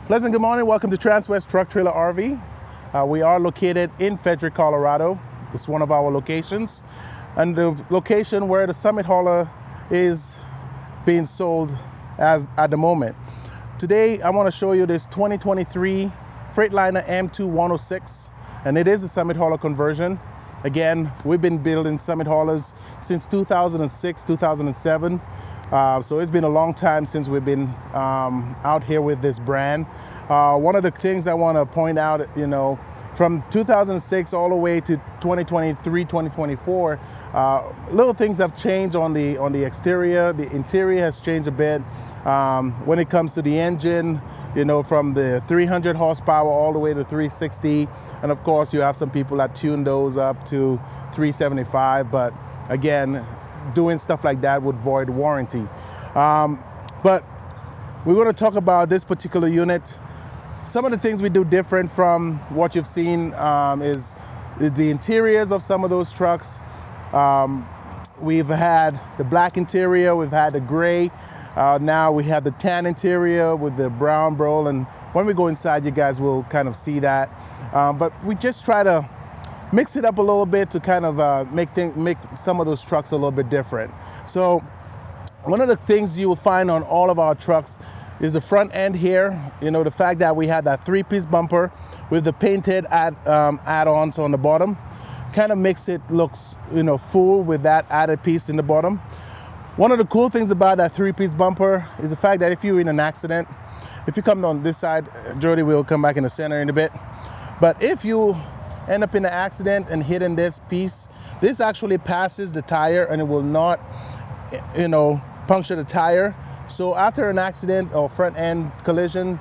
Pleasant good morning. Welcome to Transwest Truck Trailer RV. We are located in Fredrick, Colorado. This is one of our locations, and the location where the Summit hauler is being sold at the moment. Today, I want to show you this 2023 Freightliner M2 106, and it is a Summit hauler conversion. Again, we've been building Summit haulers since 2006, 2007. So it's been a long time since we've been out here with this brand. One of the things I want to point out, from 2006 all the way to 2023, 2024, little things have changed on the exterior. The interior has changed a bit. When it comes to the engine, from the 300 horsepower all the way to 360. And of course, you have some people that tune those up to 375. But again, doing stuff like that would void warranty. But we're going to talk about this particular unit. Some of the things we do different from what you've seen is the interiors of some of those trucks. We've had the black interior, we've had the gray. Now we have the tan interior with the brown roll, and when we go inside, you guys will kind of see that. But we just try to mix it up a little bit to kind of make some of those trucks a little bit different. So one of the things you will find on all of our trucks is the front end here. The fact that we had that three-piece bumper with the painted add-ons on the bottom kind of makes it looks full with that added piece in the bottom. One of the cool things about that three-piece bumper is the fact that if you're in an accident, if you come on this side, Jody will come back in the center in a bit, but if you end up in an accident and hitting this piece, this actually passes the tire and it will not, puncture the tire. So after an accident or front end collision,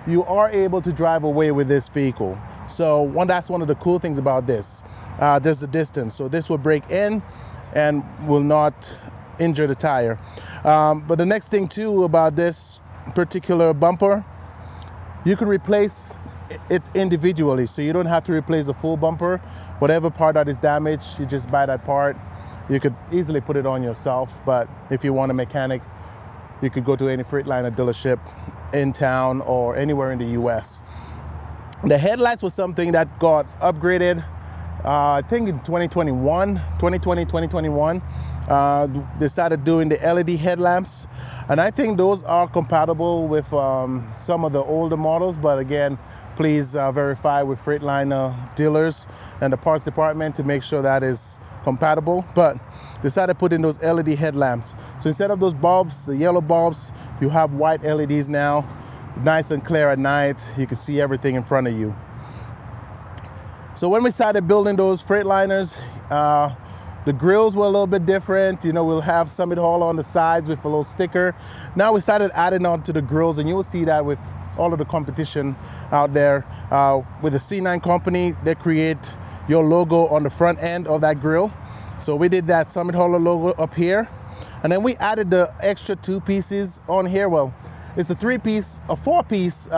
you are able to drive away with this vehicle. So that's one of the cool things about this. There's the distance. So this will break in and will not injure the tire. But the next thing too about this particular bumper, you can replace it individually, so you don't have to replace the full bumper. Whatever part that is damaged, you just buy that part. You could easily put it on yourself, but if you want a mechanic, you could go to any Freightliner dealership in town or anywhere in the US. The headlights was something that got upgraded, I think in 2020, 2021. They started doing the LED headlamps, and I think those are compatible with some of the older models, but again, please verify with Freightliner dealers and the parts department to make sure that is compatible. But they started putting those LED headlamps. So instead of those bulbs, the yellow bulbs, you have white LEDs now, nice and clear at night. You can see everything in front of you. So when we started building those Freightliners, the grills were a little bit different. We'll have Summit hauler on the sides with a little sticker. Now we started adding on to the grills, and you will see that with all of the competition out there. With the C9 company, they create your logo on the front end of that grill. So we did that Summit hauler logo up here. And then we added the extra two pieces on here. Well, it's a four-piece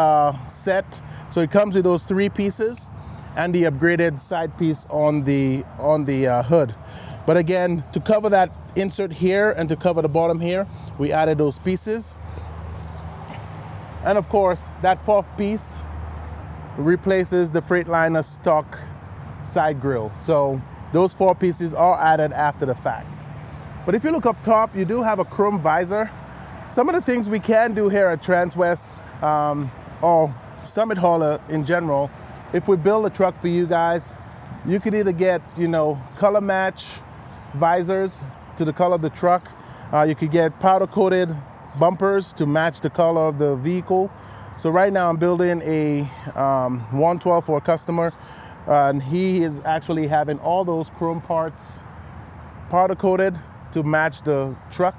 set. So it comes with those three pieces and the upgraded side piece on the hood. But again, to cover that insert here and to cover the bottom here, we added those pieces. And of course, that fourth piece replaces the Freightliner stock side grille. So those four pieces are added after the fact. But if you look up top, you do have a chrome visor. Some of the things we can do here at Transwest or Summit hauler in general, if we build a truck for you guys, you could either get, color match visors to the color of the truck. You could get powder coated bumpers to match the color of the vehicle. So right now I'm building a 112 for a customer, and he is actually having all those chrome parts powder coated to match the truck.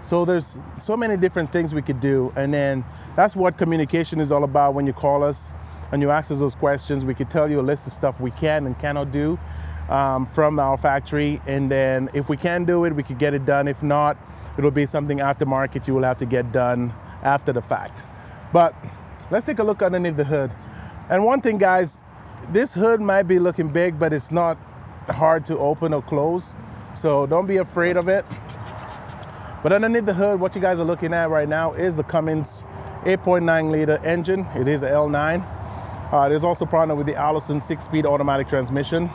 So there's so many different things we could do, and then that's what communication is all about. When you call us and you ask us those questions, we could tell you a list of stuff we can and cannot do from our factory, and then if we can do it, we could get it done. If not, it'll be something aftermarket you will have to get done after the fact. But let's take a look underneath the hood. And one thing, guys, this hood might be looking big, but it's not hard to open or close, so don't be afraid of it. But underneath the hood, what you guys are looking at right now is the Cummins 8.9 liter engine. It is a L9. It is also partnered with the Allison 6-speed automatic transmission.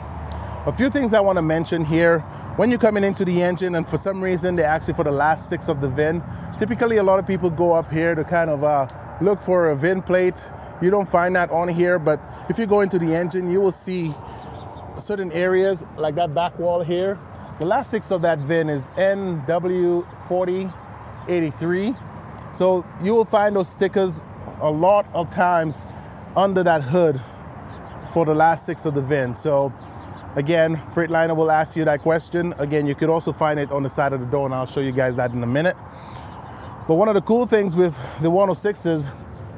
A few things I want to mention here. When you're coming into the engine and for some reason they ask you for the last 6 of the VIN, typically a lot of people go up here to kind of look for a VIN plate. You don't find that on here, but if you go into the engine, you will see certain areas like that back wall here. The last 6 of that VIN is NW4083. So you will find those stickers a lot of times under that hood for the last 6 of the VIN. So again, Freightliner will ask you that question. Again, you could also find it on the side of the door, and I'll show you guys that in a minute. But one of the cool things with the 106 is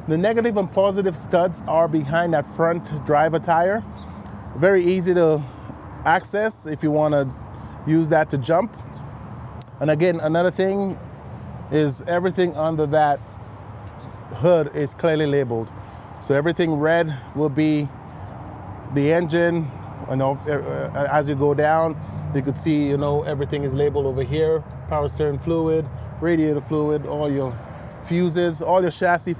the negative and positive studs are behind that front driver tire. Very easy to access if you want to use that to jump. And again, another thing is everything under that hood is clearly labeled. So everything red will be the engine. As you go down, you could see, everything is labeled over here. Power steering fluid, radiator fluid, all your fuses, all your chassis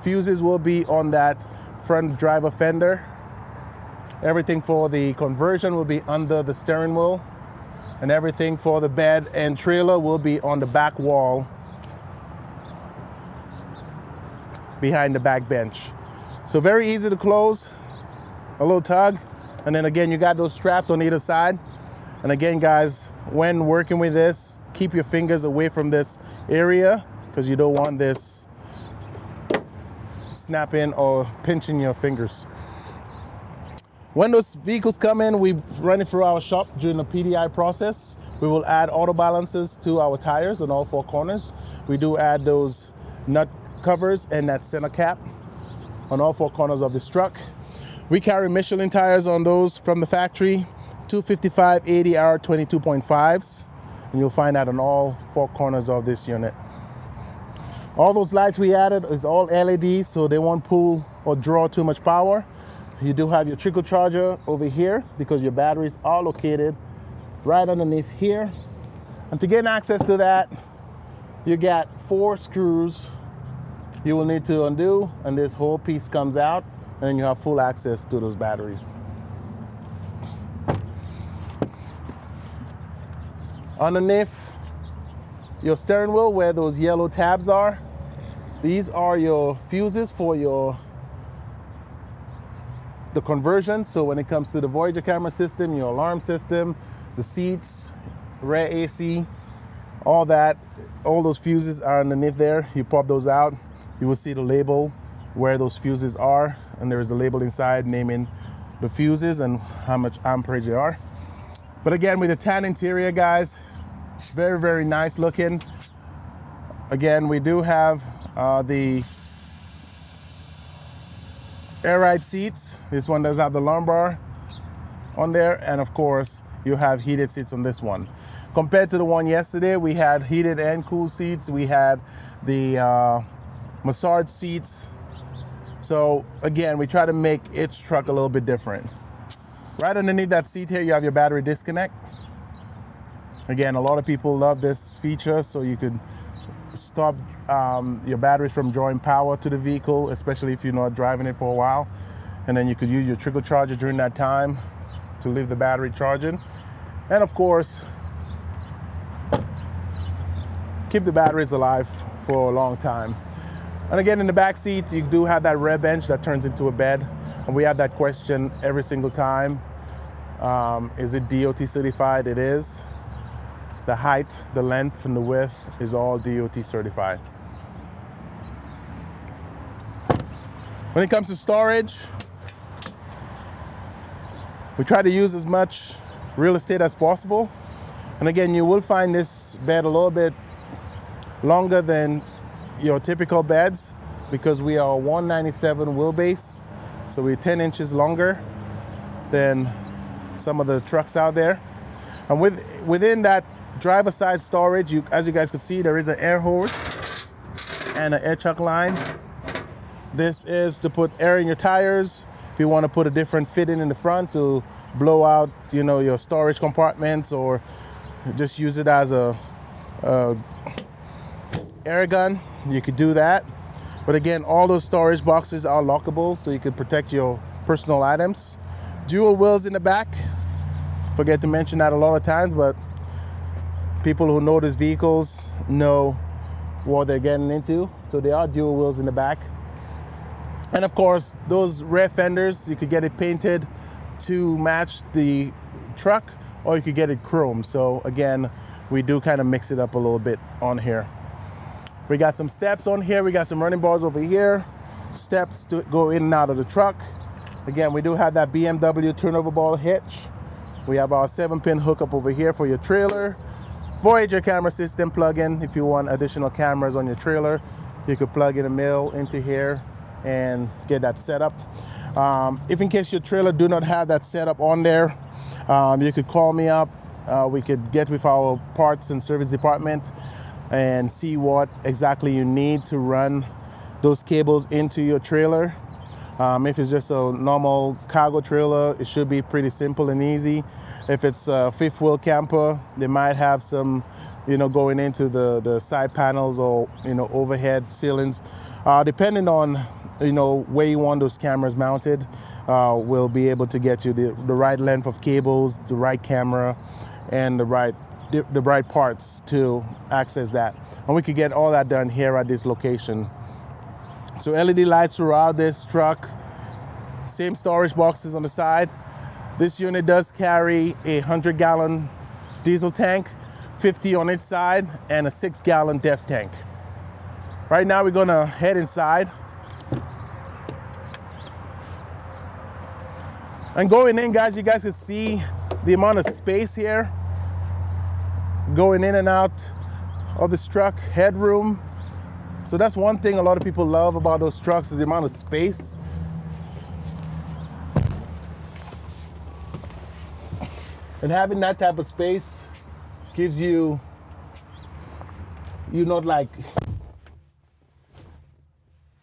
fuses will be on that front driver fender. Everything for the conversion will be under the steering wheel, and everything for the bed and trailer will be on the back wall behind the back bench. So very easy to close, a little tug. And then again, you got those straps on either side. And again, guys, when working with this, keep your fingers away from this area because you don't want this snapping or pinching your fingers. When those vehicles come in, we run it through our shop during the PDI process. We will add auto balancers to our tires on all 4 corners. We do add those nut covers and that center cap on all 4 corners of this truck. We carry Michelin tires on those from the factory, 255 80R 22.5s, and you'll find that on all 4 corners of this unit. All those lights we added is all LEDs, so they won't pull or draw too much power. You do have your trickle charger over here because your batteries are located right underneath here. And to gain access to that, you got 4 screws you will need to undo, and this whole piece comes out, and then you have full access to those batteries. Underneath your steering wheel, where those yellow tabs are, these are your fuses for the conversion. So when it comes to the Voyager camera system, your alarm system, the seats, rear AC, all that, all those fuses are underneath there. You pop those out, you will see the label where those fuses are, and there is a label inside naming the fuses and how much amperage they are. But again, with the tan interior, guys, very, very nice looking. Again, we do have the air ride seats. This one does have the lumbar on there, and of course you have heated seats on this one. Compared to the one yesterday, we had heated and cool seats. We had the massage seats. So again, we try to make each truck a little bit different. Right underneath that seat here, you have your battery disconnect. Again, a lot of people love this feature, so you could stop your batteries from drawing power to the vehicle, especially if you're not driving it for a while. And then you could use your trickle charger during that time to leave the battery charging. And of course, keep the batteries alive for a long time. And again, in the back seat, you do have that rear bench that turns into a bed. And we have that question every single time. Is it DOT certified? It is. The height, the length, and the width is all DOT certified. When it comes to storage, we try to use as much real estate as possible. And again, you will find this bed a little bit longer than your typical beds because we are a 197 wheelbase. So we're 10 inches longer than some of the trucks out there. And within that driver side storage, as you guys can see, there is an air hose and an air chuck line. This is to put air in your tires. If you want to put a different fitting in the front to blow out, your storage compartments, or just use it as a air gun, you could do that. But again, all those storage boxes are lockable, so you can protect your personal items. Dual wheels in the back. Forget to mention that a lot of times, but people who know these vehicles know what they're getting into. So there are dual wheels in the back. And of course, those rear fenders, you could get it painted to match the truck, or you could get it chrome. So again, we do kind of mix it up a little bit on here. We got some steps on here. We got some running bars over here. Steps to go in and out of the truck. Again, we do have that BMW turnover ball hitch. We have our 7-pin hookup over here for your trailer. Voyager camera system plug-in. If you want additional cameras on your trailer, you could plug in a mill into here and get that set up. If in case your trailer do not have that setup on there, you could call me up. We could get with our parts and service department and see what exactly you need to run those cables into your trailer. If it's just a normal cargo trailer, it should be pretty simple and easy. If it's a fifth wheel camper, they might have some, going into the side panels or, overhead ceilings. Depending on, where you want those cameras mounted, we'll be able to get you the right length of cables, the right camera, and the right parts to access that. And we could get all that done here at this location. So LED lights throughout this truck, same storage boxes on the side. This unit does carry a 100-gallon diesel tank, 50 on each side, and a 6-gallon DEF tank. Right now we're gonna head inside. And going in, guys, you guys can see the amount of space here. Going in and out of this truck, headroom. So that's one thing a lot of people love about those trucks is the amount of space. And having that type of space gives you not like,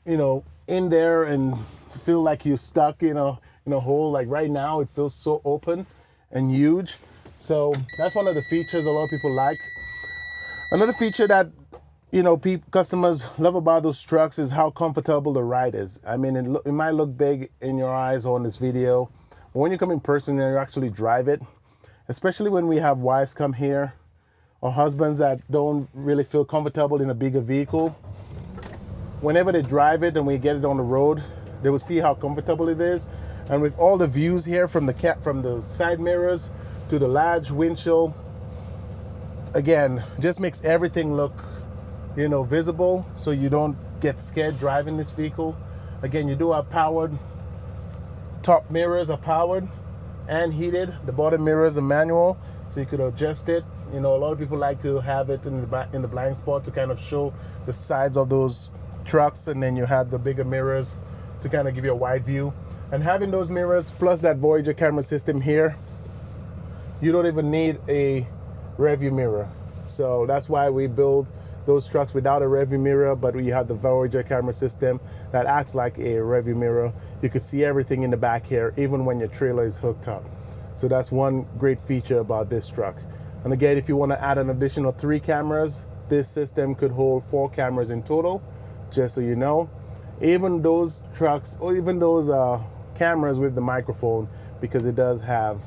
in there and feel like you're stuck in a hole. Like right now, it feels so open and huge. So that's one of the features a lot of people like. Another feature that customers love about those trucks is how comfortable the ride is. I mean, it might look big in your eyes on this video, but when you come in person and you actually drive it, especially when we have wives come here or husbands that don't really feel comfortable in a bigger vehicle, whenever they drive it and we get it on the road, they will see how comfortable it is. And with all the views here from the side mirrors to the large windshield, again, just makes everything look visible, so you don't get scared driving this vehicle. Again, you do have powered, top mirrors are powered and heated. The bottom mirrors are manual, so you could adjust it. A lot of people like to have it in the blind spot to kind of show the sides of those trucks, and then you have the bigger mirrors to kind of give you a wide view. And having those mirrors plus that Voyager camera system here, you don't even need a rear view mirror. So that's why we build those trucks without a rear view mirror, but we have the Voyager camera system that acts like a rear view mirror. You could see everything in the back here, even when your trailer is hooked up. So that's one great feature about this truck. And again, if you want to add an additional 3 cameras, this system could hold 4 cameras in total, just so you know. Even those trucks, or even those cameras with the microphone, because it does have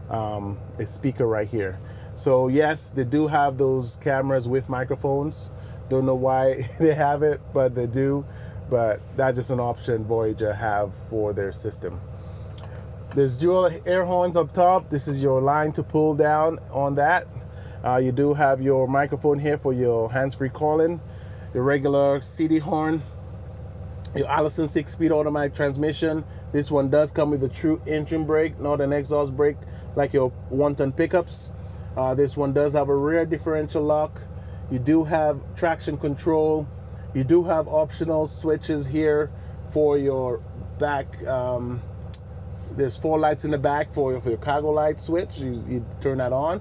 a speaker right here. So yes, they do have those cameras with microphones. Don't know why they have it, but they do. But that's just an option Voyager have for their system. There's dual air horns up top. This is your line to pull down on that. You do have your microphone here for your hands-free calling, your regular CD horn, your Allison 6-speed automatic transmission. This one does come with a true engine brake, not an exhaust brake like your 1-ton pickups. This one does have a rear differential lock. You do have traction control. You do have optional switches here for your back. There's 4 lights in the back for your cargo light switch. You turn that on.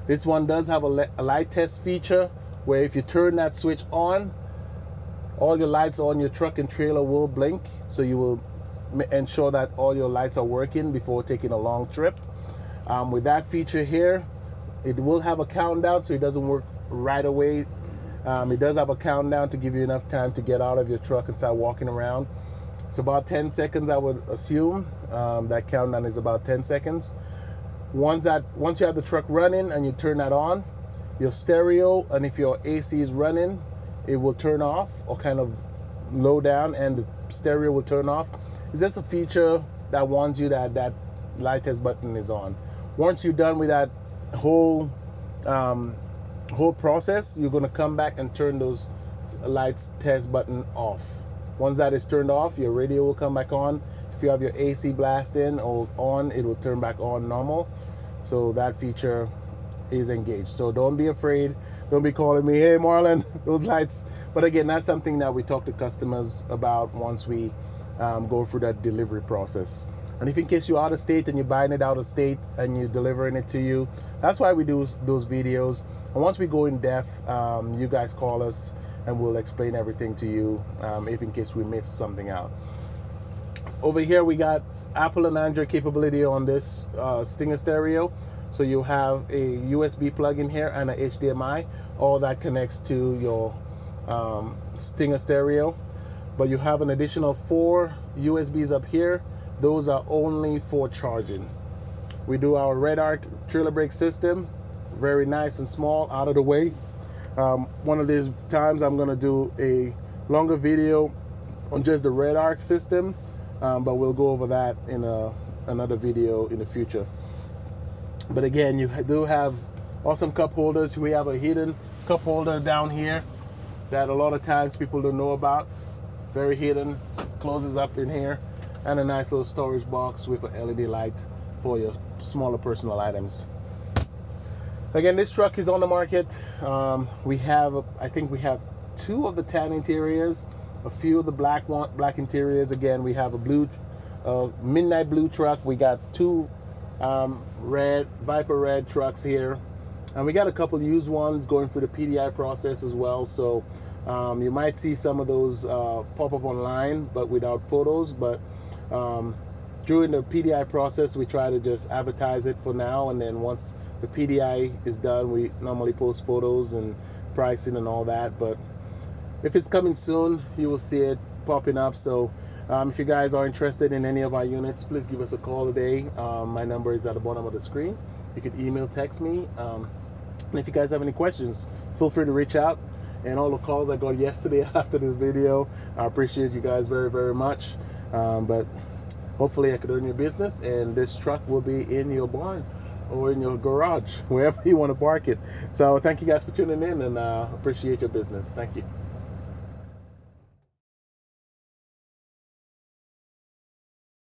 This one does have a light test feature where if you turn that switch on, all your lights on your truck and trailer will blink. So you will ensure that all your lights are working before taking a long trip. With that feature here, it will have a countdown, so it doesn't work right away It does have a countdown to give you enough time to get out of your truck and start walking around. It's about 10 seconds, I would assume. That countdown is about 10 seconds. Once you have the truck running and you turn that on, your stereo, and if your AC is running, it will turn off or kind of low down, and the stereo will turn off. It's just a feature that warns you that that light test button is on. Once you're done with that whole process, you're going to come back and turn those lights test button off. Once that is turned off, your radio will come back on. If you have your AC blast in or on, it will turn back on normal. So that feature is engaged. So don't be afraid. Don't be calling me, hey Marlon, those lights. But again, that's something that we talk to customers about once we go through that delivery process. And if in case you're out of state and you're buying it out of state and you're delivering it to you, that's why we do those videos. And once we go in depth, you guys call us and we'll explain everything to you if in case we miss something out. Over here we got Apple and Android capability on this Stinger stereo. So you have a USB plug in here and a HDMI. All that connects to your Stinger stereo. But you have an additional 4 USBs up here. Those are only for charging. We do our Red Arc trailer brake system. Very nice and small, out of the way. One of these times I'm gonna do a longer video on just the Red Arc system, but we'll go over that in another video in the future. But again, you do have awesome cup holders. We have a hidden cup holder down here that a lot of times people don't know about. Very hidden, closes up in here, and a nice little storage box with an LED light for your smaller personal items. Again, this truck is on the market. I think we have 2 of the tan interiors, a few of the black interiors. Again, we have a midnight blue truck. We got 2 red Viper red trucks here, and we got a couple used ones going through the PDI process as well. So you might see some of those pop up online, but without photos. But during the PDI process, we try to just advertise it for now, and then once the PDI is done, we normally post photos and pricing and all that. But if it's coming soon, you will see it popping up. So if you guys are interested in any of our units, please give us a call today. My number is at the bottom of the screen. You can email, text me. And if you guys have any questions, feel free to reach out. And all the calls I got yesterday after this video, I appreciate you guys very, very much. But hopefully I could earn your business, and this truck will be in your barn or in your garage, wherever you want to park it. So thank you guys for tuning in, and appreciate your business. Thank you.